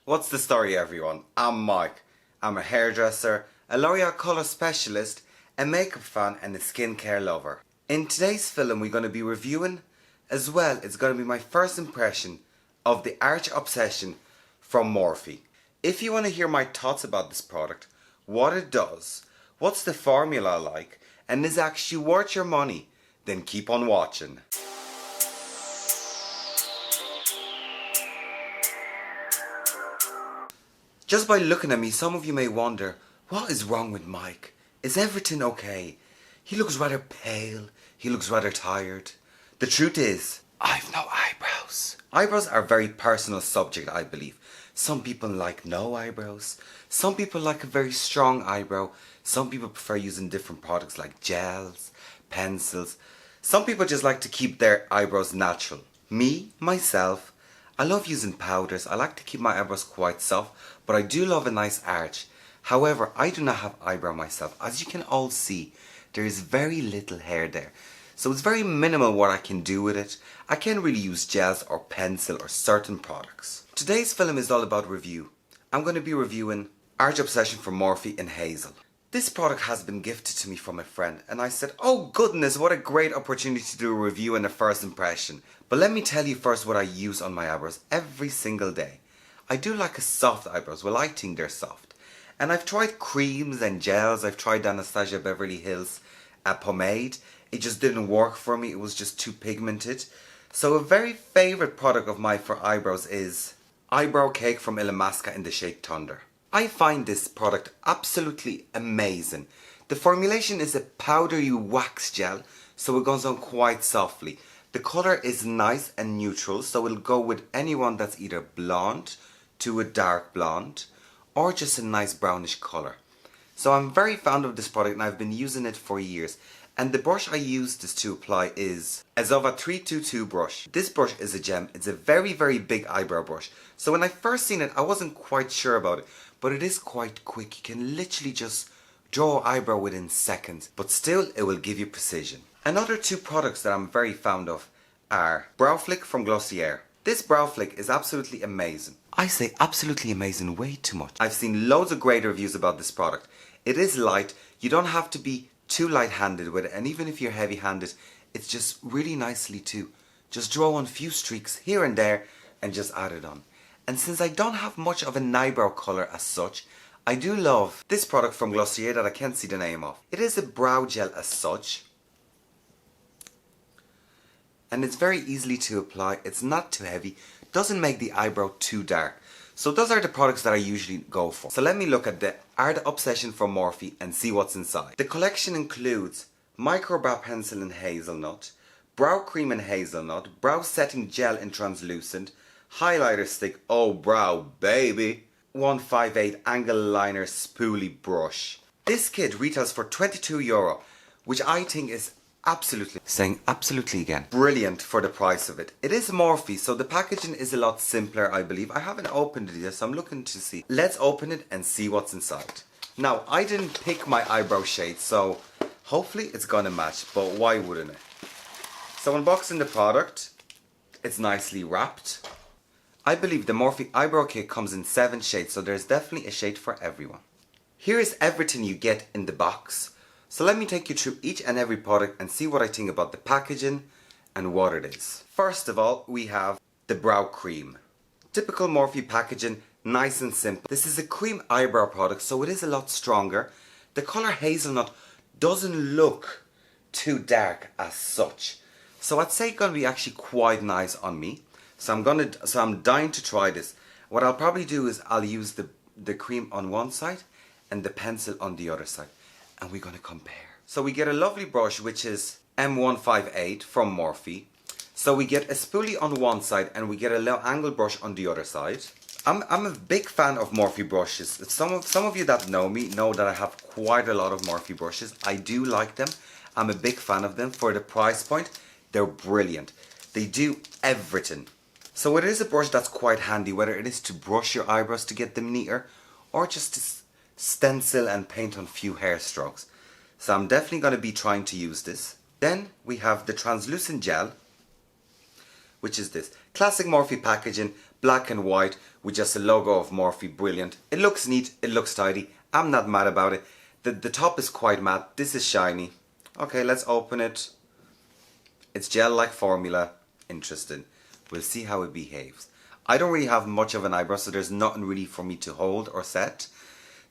What's the story, everyone? I'm Mike. I'm a hairdresser, a L'Oreal colour specialist, a makeup fan and a skincare lover. In today's film we're going to be reviewing, as well it's going to be my first impression of the Arch Obsession from Morphe. If you want to hear my thoughts about this product, what it does, what's the formula like, and is it actually worth your money, then keep on watching. Just by looking at me, some of you may wonder, what is wrong with Mike? Is everything okay? He looks rather pale, he looks rather tired. The truth is, I've no eyebrows. Eyebrows are a very personal subject, I believe. Some people like no eyebrows, some people like a very strong eyebrow, some people prefer using different products like gels, pencils. Some people just like to keep their eyebrows natural. Me, myself, I love using powders. I like to keep my eyebrows quite soft, but I do love a nice arch. However, I do not have eyebrow myself. As you can all see, there is very little hair there. So it's very minimal what I can do with it. I can't really use gels or pencil or certain products. Today's film is all about review. I'm going to be reviewing Arch Obsession from Morphe in Hazel. This product has been gifted to me from a friend and I said, oh goodness, what a great opportunity to do a review and a first impression. But let me tell you first what I use on my eyebrows every single day. I do like a soft eyebrows, well I think they're soft. And I've tried creams and gels, I've tried Anastasia Beverly Hills pomade. It just didn't work for me, it was just too pigmented. So a very favourite product of mine for eyebrows is Eyebrow Cake from Illamasqua in the shade Thunder. I find this product absolutely amazing. The formulation is a powdery wax gel, so it goes on quite softly. The colour is nice and neutral, so it'll go with anyone that's either blonde to a dark blonde or just a nice brownish colour. So I'm very fond of this product and I've been using it for years. And the brush I use this to apply is a Zoeva 322 brush. This brush is a gem. It's a very big eyebrow brush. So when I first seen it, I wasn't quite sure about it. But it is quite quick. You can literally just draw an eyebrow within seconds. But still, it will give you precision. Another two products that I'm very fond of are Brow Flick from Glossier. This Brow Flick is absolutely amazing. I say absolutely amazing way too much. I've seen loads of great reviews about this product. It is light. You don't have to be too light-handed with it. And even if you're heavy-handed, it's just really nicely to just draw on a few streaks here and there and just add it on. And since I don't have much of an eyebrow colour as such, I do love this product from Glossier that I can't see the name of. It is a brow gel as such. And it's very easily to apply. It's not too heavy. Doesn't make the eyebrow too dark. So those are the products that I usually go for. So let me look at the Arch Obsession from Morphe and see what's inside. The collection includes Micro Brow Pencil in Hazelnut, Brow Cream in Hazelnut, Brow Setting Gel in Translucent, Highlighter Stick, oh brow baby, 158 Angle Liner Spoolie Brush. This kit retails for €22, which I think is absolutely, saying absolutely again, brilliant for the price of it. It is Morphe, so the packaging is a lot simpler, I believe. I haven't opened it yet, so I'm looking to see. Let's open it and see what's inside. Now, I didn't pick my eyebrow shade, so hopefully it's gonna match, but why wouldn't it? So unboxing the product, it's nicely wrapped. I believe the Morphe Eyebrow Kit comes in 7 shades, so there's definitely a shade for everyone. Here is everything you get in the box. So let me take you through each and every product and see what I think about the packaging and what it is. First of all, we have the Brow Cream. Typical Morphe packaging, nice and simple. This is a cream eyebrow product, so it is a lot stronger. The colour Hazelnut doesn't look too dark as such. So I'd say it's going to be actually quite nice on me. So I'm dying to try this. What I'll probably do is I'll use the cream on one side and the pencil on the other side. And we're going to compare. So we get a lovely brush which is M158 from Morphe. So we get a spoolie on one side and we get a low angle brush on the other side. I'm a big fan of Morphe brushes. Some of you that know me know that I have quite a lot of Morphe brushes. I do like them. I'm a big fan of them. For the price point, they're brilliant. They do everything. So it is a brush that's quite handy, whether it is to brush your eyebrows to get them neater or just to stencil and paint on a few hair strokes. So I'm definitely going to be trying to use this. Then we have the translucent gel, which is this. Classic Morphe packaging, black and white, with just a logo of Morphe. Brilliant. It looks neat, it looks tidy. I'm not mad about it. The top is quite matte, this is shiny. Okay, let's open it. It's gel-like formula. Interesting. We'll see how it behaves. I don't really have much of an eyebrow, so there's nothing really for me to hold or set.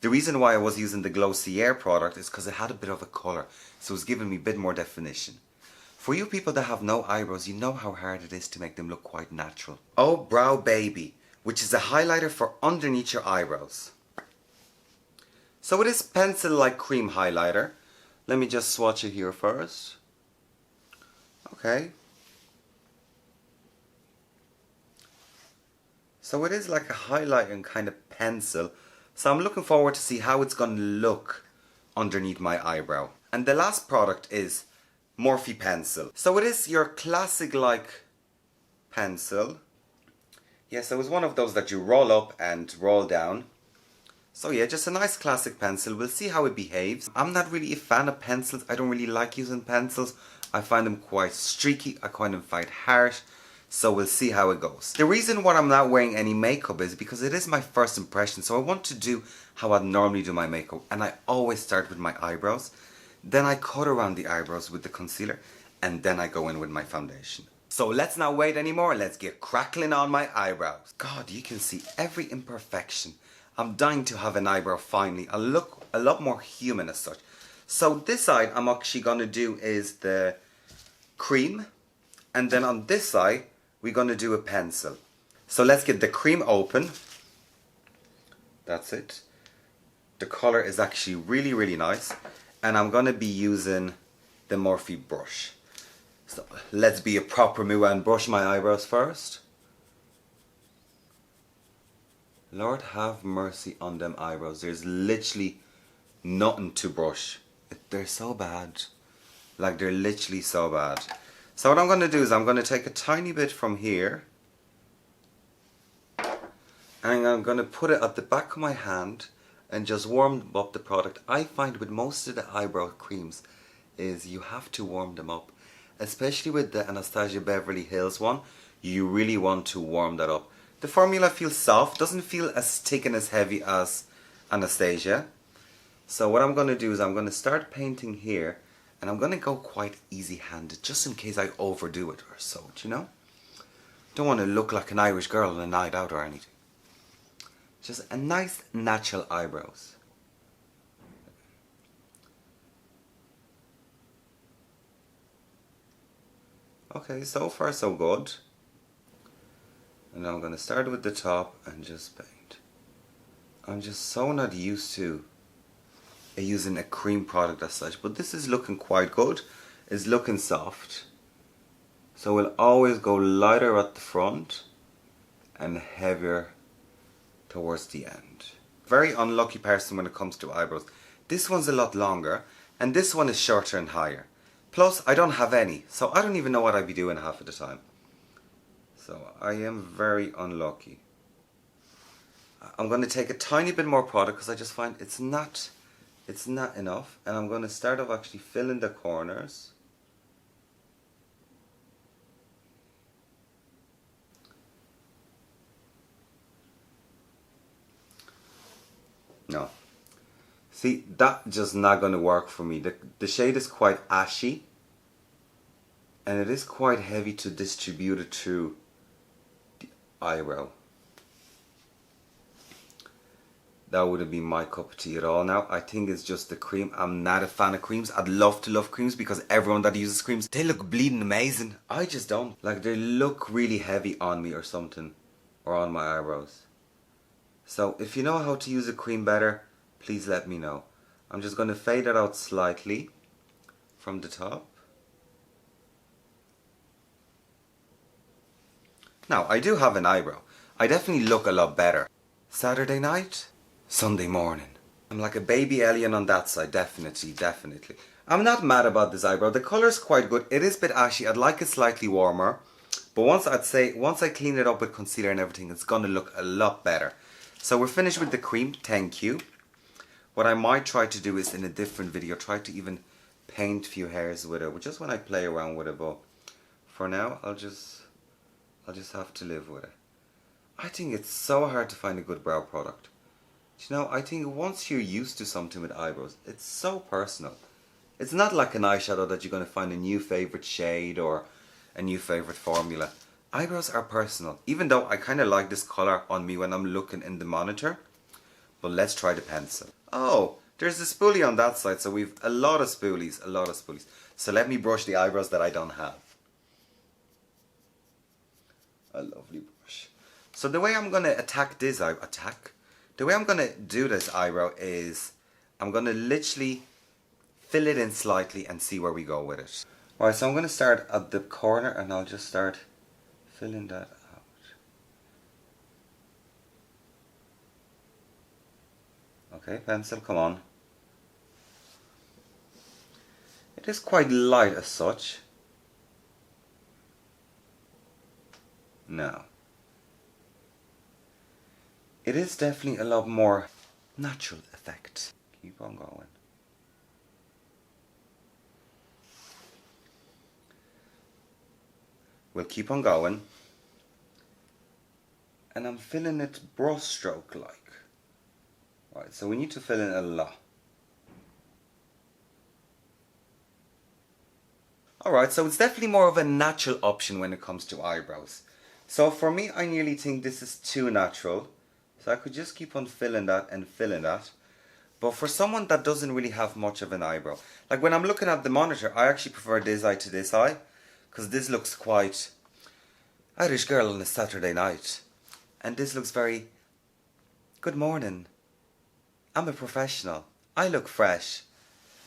The reason why I was using the Glossier product is because it had a bit of a colour, so it was giving me a bit more definition. For you people that have no eyebrows, you know how hard it is to make them look quite natural. Oh Brow Baby, which is a highlighter for underneath your eyebrows. So it is pencil-like cream highlighter. Let me just swatch it here first. Okay. So it is like a highlighting kind of pencil. So I'm looking forward to see how it's going to look underneath my eyebrow. And the last product is Morphe Pencil. So it is your classic like pencil. Yes, it was one of those that you roll up and roll down. So yeah, just a nice classic pencil. We'll see how it behaves. I'm not really a fan of pencils. I don't really like using pencils. I find them quite streaky. I find them quite harsh. So we'll see how it goes. The reason why I'm not wearing any makeup is because it is my first impression. So I want to do how I normally do my makeup. And I always start with my eyebrows. Then I cut around the eyebrows with the concealer. And then I go in with my foundation. So let's not wait anymore. Let's get crackling on my eyebrows. God, you can see every imperfection. I'm dying to have an eyebrow finally. I look a lot more human as such. So this side I'm actually going to do is the cream. And then on this side, we're going to do a pencil. So let's get the cream open. That's it. The color is actually really, really nice. And I'm going to be using the Morphe brush. So let's be a proper moo and brush my eyebrows first. Lord have mercy on them eyebrows. There's literally nothing to brush. They're so bad. Like they're literally so bad. So what I'm going to do is I'm going to take a tiny bit from here and I'm going to put it at the back of my hand and just warm up the product. I find with most of the eyebrow creams is you have to warm them up. Especially with the Anastasia Beverly Hills one, you really want to warm that up. The formula feels soft, doesn't feel as thick and as heavy as Anastasia. So what I'm going to do is I'm going to start painting here. And I'm going to go quite easy-handed, just in case I overdo it or so, you know? Don't want to look like an Irish girl on a night out or anything. Just a nice, natural eyebrows. Okay, so far so good. And now I'm going to start with the top and just paint. I'm just so not used to using a cream product as such, but this is looking quite good. It's looking soft, so we'll always go lighter at the front and heavier towards the end. Very unlucky person when it comes to eyebrows. This one's a lot longer and this one is shorter and higher, plus I don't have any, so I don't even know what I'd be doing half of the time. So I am very unlucky. I'm going to take a tiny bit more product because I just find it's not enough, and I'm going to start off actually filling the corners. No. See, that just not going to work for me. The shade is quite ashy, and it is quite heavy to distribute it through the eyebrow. That wouldn't be my cup of tea at all now. I think it's just the cream. I'm not a fan of creams. I'd love to love creams because everyone that uses creams, they look bleeding amazing. I just don't. Like they look really heavy on me or something. Or on my eyebrows. So if you know how to use a cream better, please let me know. I'm just going to fade it out slightly from the top. Now, I do have an eyebrow. I definitely look a lot better. Saturday night? Sunday morning. I'm like a baby alien on that side, definitely. I'm not mad about this eyebrow. The colour is quite good. It is a bit ashy. I'd like it slightly warmer. But once I clean it up with concealer and everything, it's going to look a lot better. So we're finished with the cream. Thank you. What I might try to do is in a different video, try to even paint a few hairs with it. Just when I play around with it. But for now, I'll just I'll just have to live with it. I think it's so hard to find a good brow product. You know, I think once you're used to something with eyebrows, it's so personal. It's not like an eyeshadow that you're going to find a new favourite shade or a new favourite formula. Eyebrows are personal, even though I kind of like this colour on me when I'm looking in the monitor. But let's try the pencil. Oh, there's a spoolie on that side, so we've a lot of spoolies, So let me brush the eyebrows that I don't have. A lovely brush. So the way I'm going to attack this the way I'm going to do this eyebrow is I'm going to literally fill it in slightly and see where we go with it. Alright, so I'm going to start at the corner and I'll just start filling that out. Okay, pencil, come on. It is quite light as such. Now, it is definitely a lot more natural effect. Keep on going. We'll keep on going. And I'm filling it brush stroke like. Right, so we need to fill in a lot. Alright, so it's definitely more of a natural option when it comes to eyebrows. So for me, I nearly think this is too natural. So I could just keep on filling that and filling that. But for someone that doesn't really have much of an eyebrow, like when I'm looking at the monitor, I actually prefer this eye to this eye. Because this looks quite Irish girl on a Saturday night. And this looks very, good morning. I'm a professional. I look fresh.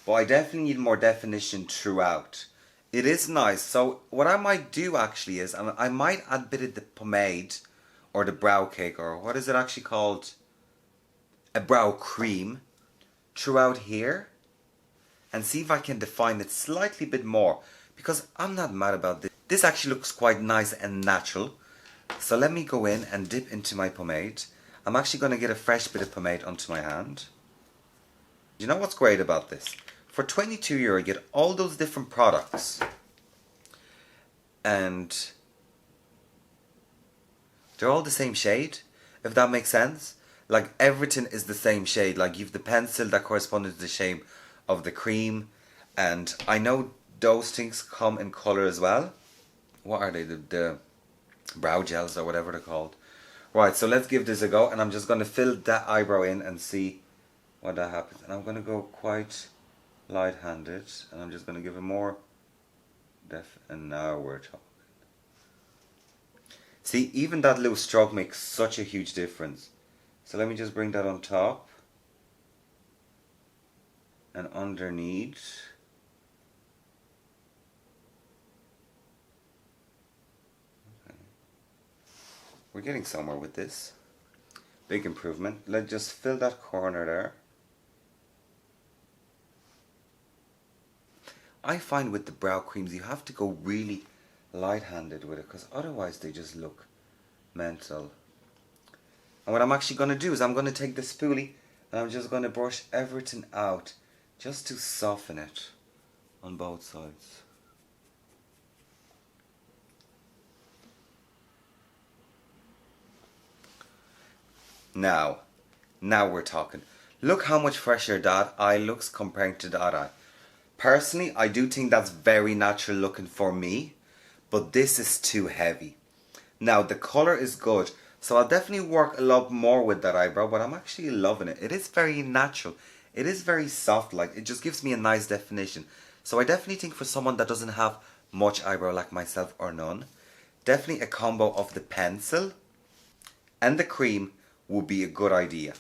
But I definitely need more definition throughout. It is nice. So what I might do actually is, I might add a bit of the pomade or the brow cake, or what is it actually called? A brow cream throughout here. And see if I can define it slightly bit more. Because I'm not mad about this. This actually looks quite nice and natural. So let me go in and dip into my pomade. I'm actually going to get a fresh bit of pomade onto my hand. You know what's great about this? For €22 you get all those different products. And they're all the same shade, if that makes sense. Like everything is the same shade. Like you've the pencil that corresponds to the shade of the cream. And I know those things come in colour as well. What are they? The brow gels or whatever they're called. Right, so let's give this a go. And I'm just going to fill that eyebrow in and see what that happens. And I'm going to go quite light-handed. And I'm just going to give it more depth. And now we're talking. See, even that little stroke makes such a huge difference. So let me just bring that on top. And underneath. Okay. We're getting somewhere with this. Big improvement. Let's just fill that corner there. I find with the brow creams you have to go really light-handed with it, because otherwise they just look mental. And what I'm actually going to do is I'm going to take the spoolie and I'm just going to brush everything out just to soften it on both sides. Now we're talking. Look how much fresher that eye looks compared to that eye. Personally, I do think that's very natural looking for me. But this is too heavy. Now the colour is good, so I'll definitely work a lot more with that eyebrow, but I'm actually loving it. It is very natural. It is very soft, like it just gives me a nice definition. So I definitely think for someone that doesn't have much eyebrow like myself or none, definitely a combo of the pencil and the cream would be a good idea.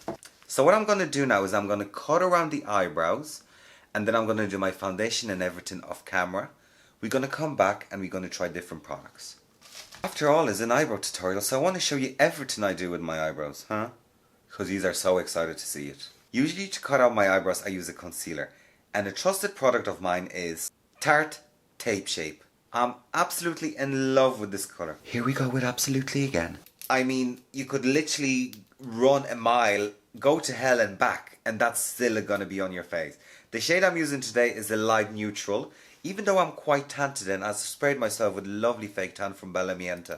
So what I'm going to do now is I'm going to cut around the eyebrows and then I'm going to do my foundation and everything off camera. We're going to come back and we're going to try different products. After all, it's an eyebrow tutorial, so I want to show you everything I do with my eyebrows, huh? Because these are so excited to see it. Usually to cut out my eyebrows I use a concealer. And a trusted product of mine is Tart Tape Shape. I'm absolutely in love with this colour. Here we go with absolutely again. I mean, you could literally run a mile, go to hell and back, and that's still going to be on your face. The shade I'm using today is a light neutral. Even though I'm quite tan today and I've sprayed myself with lovely fake tan from Bellamianta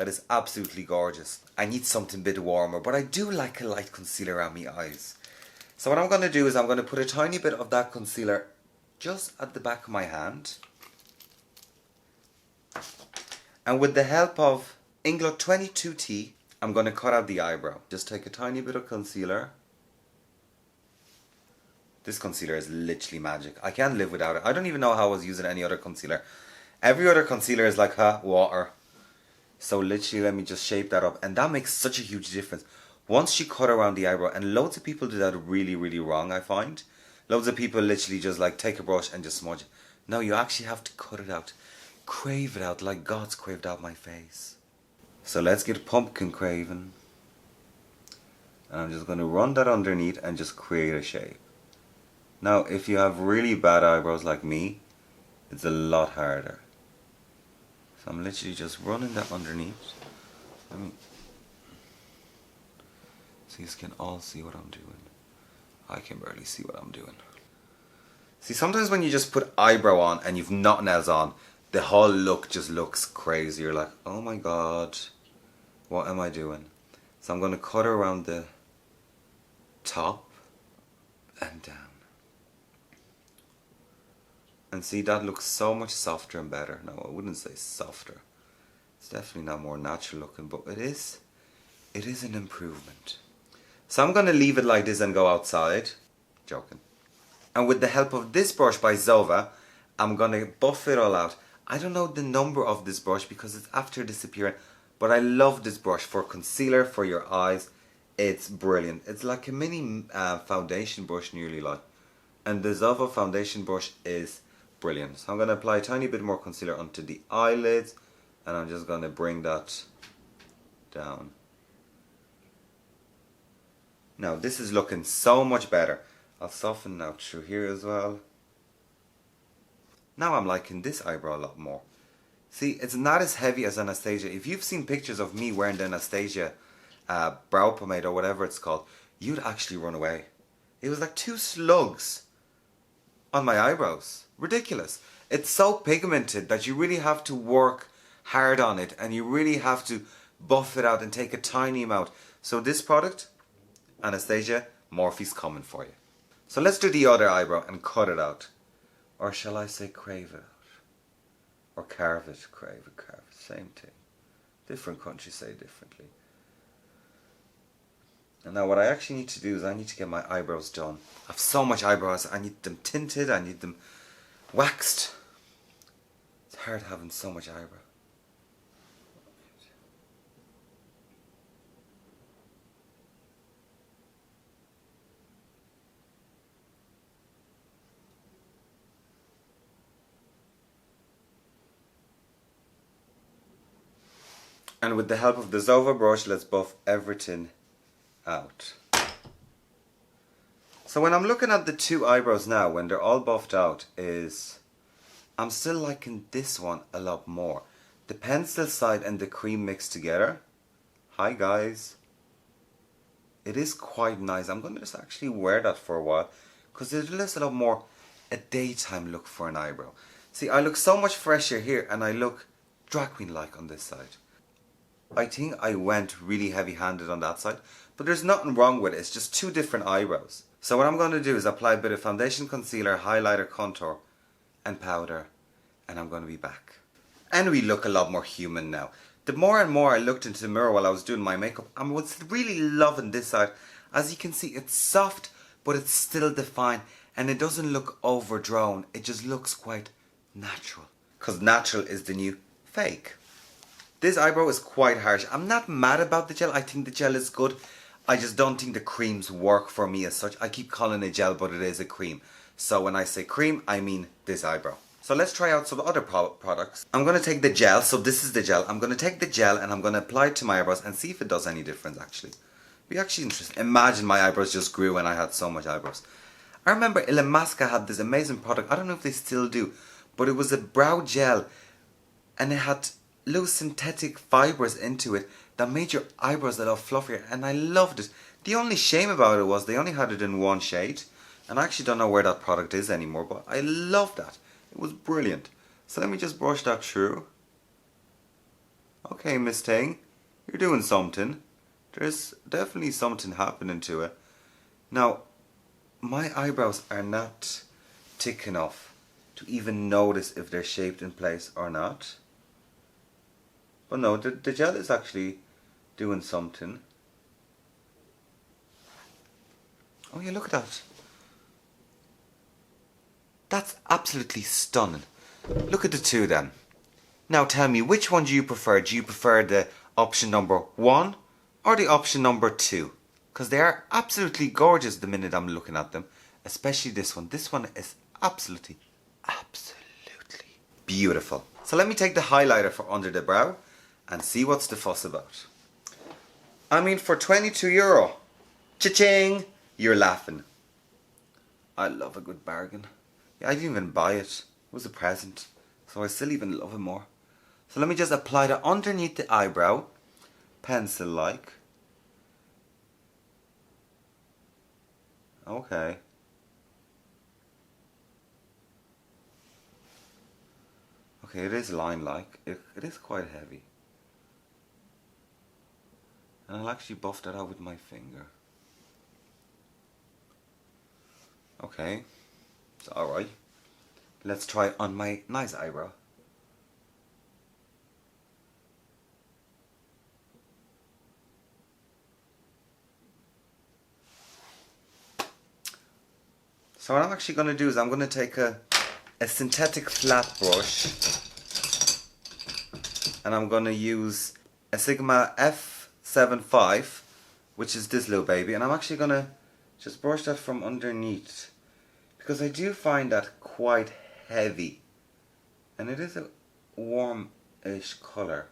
that is absolutely gorgeous. I need something a bit warmer, but I do like a light concealer around my eyes. So what I'm going to do is I'm going to put a tiny bit of that concealer just at the back of my hand. And with the help of Ingot 22T, I'm going to cut out the eyebrow. Just take a tiny bit of concealer. This concealer is literally magic. I can't live without it. I don't even know how I was using any other concealer. Every other concealer is like hot water. So literally let me just shape that up. And that makes such a huge difference. Once you cut around the eyebrow, and loads of people do that really, really wrong, I find. Loads of people literally just like take a brush and just smudge it. No, you actually have to cut it out. Crave it out like God's craved out my face. So let's get pumpkin craving. And I'm just going to run that underneath and just create a shape. Now, if you have really bad eyebrows like me, it's a lot harder. So I'm literally just running that underneath. I mean, so you can all see what I'm doing. I can barely see what I'm doing. See, sometimes when you just put eyebrow on and you've nothing else on, the whole look just looks crazy. You're like, oh my god, what am I doing? So I'm going to cut around the top and down. And see, that looks so much softer and better. No, I wouldn't say softer. It's definitely not more natural looking, but it is an improvement. So I'm going to leave it like this and go outside. Joking. And with the help of this brush by Zoeva, I'm going to buff it all out. I don't know the number of this brush because it's after disappearing, but I love this brush for concealer, for your eyes. It's brilliant. It's like a mini foundation brush nearly like. And the Zoeva foundation brush is brilliant. So I'm going to apply a tiny bit more concealer onto the eyelids, and I'm just going to bring that down. Now this is looking so much better. I'll soften out through here as well. Now I'm liking this eyebrow a lot more. See, it's not as heavy as Anastasia. If you've seen pictures of me wearing the Anastasia brow pomade or whatever it's called, you'd actually run away. It was like 2 slugs on my eyebrows. Ridiculous. It's so pigmented that you really have to work hard on it, and you really have to buff it out and take a tiny amount. So this product, Anastasia, Morphe's coming for you. So let's do the other eyebrow and cut it out. Or shall I say crave it out? Or carve it, crave it, carve it. Same thing. Different countries say differently. And now what I actually need to do is I need to get my eyebrows done. I have so much eyebrows. I need them tinted. I need them waxed. It's hard having so much eyebrow. And with the help of the Zoeva brush, let's buff everything out. So when I'm looking at the 2 eyebrows now, when they're all buffed out, I'm still liking this one a lot more. The pencil side and the cream mixed together. Hi guys. It is quite nice. I'm going to just actually wear that for a while, because it looks a lot more a daytime look for an eyebrow. See, I look so much fresher here, and I look drag queen like on this side. I think I went really heavy handed on that side, but there's nothing wrong with it. It's just 2 different eyebrows. So what I'm going to do is apply a bit of foundation, concealer, highlighter, contour and powder, and I'm going to be back. And we look a lot more human now. The more and more I looked into the mirror while I was doing my makeup, I was really loving this side. As you can see, it's soft, but it's still defined, and it doesn't look overdrawn. It just looks quite natural, because natural is the new fake. This eyebrow is quite harsh. I'm not mad about the gel. I think the gel is good. I just don't think the creams work for me as such. I keep calling it gel, but it is a cream. So when I say cream, I mean this eyebrow. So let's try out some other products. I'm going to take the gel. So this is the gel. I'm going to take the gel and I'm going to apply it to my eyebrows and see if it does any difference actually. Be actually interesting. Imagine my eyebrows just grew when I had so much eyebrows. I remember Illamasqua had this amazing product. I don't know if they still do, but it was a brow gel and it had loose synthetic fibres into it that made your eyebrows a lot fluffier, and I loved it. The only shame about it was they only had it in 1 shade, and I actually don't know where that product is anymore, but I loved that. It was brilliant. So let me just brush that through. Okay, Miss Ting, you're doing something. There's definitely something happening to it. Now, my eyebrows are not thick enough to even notice if they're shaped in place or not. But no, the gel is actually doing something. Oh yeah, look at that. That's absolutely stunning. Look at the two then. Now tell me, which one do you prefer? Do you prefer the option number 1 or the option number 2? Because they are absolutely gorgeous the minute I'm looking at them. Especially this one. This one is absolutely beautiful. So let me take the highlighter for under the brow and see what's the fuss about. I mean, for €22, cha-ching, you're laughing. I love a good bargain. Yeah, I didn't even buy it. It was a present. So I still even love it more. So let me just apply that underneath the eyebrow, pencil-like. Okay. Okay, it is line-like. It is quite heavy. And I'll actually buff that out with my finger. Okay, it's alright. Let's try it on my nice eyebrow. So what I'm actually going to do is I'm going to take a synthetic flat brush and I'm going to use a Sigma F75, which is this little baby, and I'm actually going to just brush that from underneath because I do find that quite heavy and it is a warm-ish colour.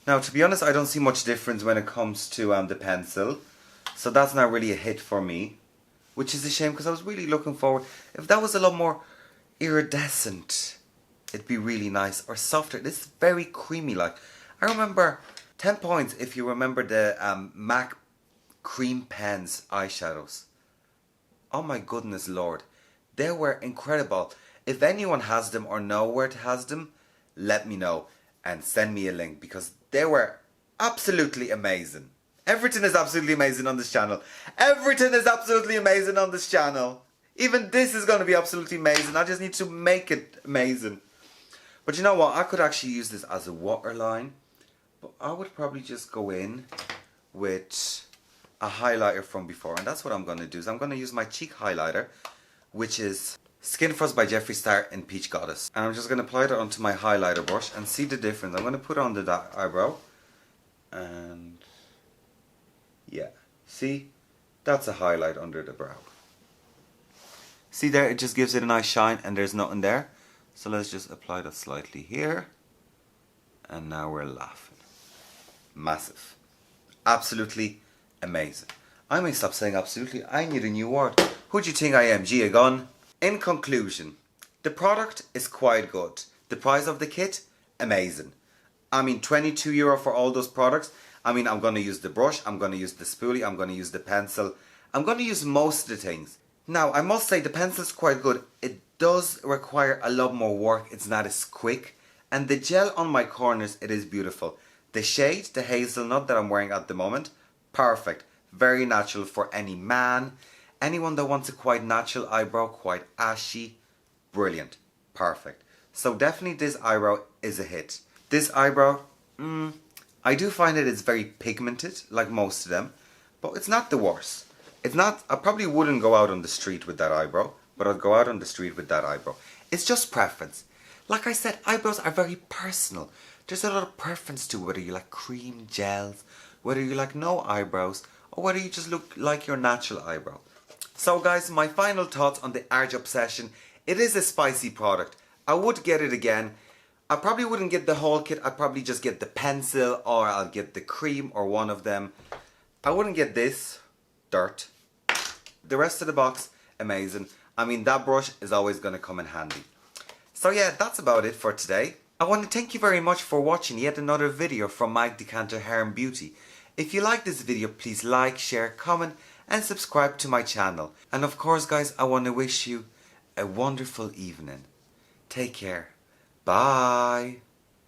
Now, to be honest, I don't see much difference when it comes to the pencil. So that's not really a hit for me. Which is a shame because I was really looking forward. If that was a lot more iridescent, it'd be really nice. Or softer. This is very creamy like. I remember 10 points if you remember the MAC Cream Pens eyeshadows. Oh my goodness lord. They were incredible. If anyone has them or know where it has them, let me know. And send me a link because they were absolutely amazing. Everything is absolutely amazing on this channel. Everything is absolutely amazing on this channel. Even this is going to be absolutely amazing. I just need to make it amazing. But you know what? I could actually use this as a waterline. But I would probably just go in with a highlighter from before. And that's what I'm going to do. Is I'm going to use my cheek highlighter, which is Skin Fuzz by Jeffree Star in Peach Goddess. And I'm just going to apply that onto my highlighter brush and see the difference. I'm going to put it under that eyebrow. And yeah, see? That's a highlight under the brow. See there? It just gives it a nice shine and there's nothing there. So let's just apply that slightly here. And now we're laughing. Massive. Absolutely amazing. I may stop saying absolutely. I need a new word. Who do you think I am? Gia Gunn? In conclusion, the product is quite good. The price of the kit, amazing. I mean, €22 for all those products. I mean, I'm going to use the brush, I'm going to use the spoolie, I'm going to use the pencil. I'm going to use most of the things. Now, I must say the pencil's quite good. It does require a lot more work. It's not as quick. And the gel on my corners, it is beautiful. The shade, the hazelnut that I'm wearing at the moment, perfect. Very natural for any man. Anyone that wants a quite natural eyebrow, quite ashy, brilliant, perfect. So definitely this eyebrow is a hit. This eyebrow, I do find it is very pigmented, like most of them, but it's not the worst. It's not, I probably wouldn't go out on the street with that eyebrow, but I'd go out on the street with that eyebrow. It's just preference. Like I said, eyebrows are very personal. There's a lot of preference to whether you like cream gels, whether you like no eyebrows, or whether you just look like your natural eyebrow. So guys, my final thoughts on the Arch Obsession. It is a spicy product. I would get it again. I probably wouldn't get the whole kit. I'd probably just get the pencil or I'll get the cream or one of them. I wouldn't get this. Dirt. The rest of the box, amazing. I mean, that brush is always going to come in handy. So yeah, that's about it for today. I want to thank you very much for watching yet another video from Mike Decanter Hair and Beauty. If you like this video, please like, share, comment and subscribe to my channel. And of course guys, I want to wish you a wonderful evening. Take care. Bye.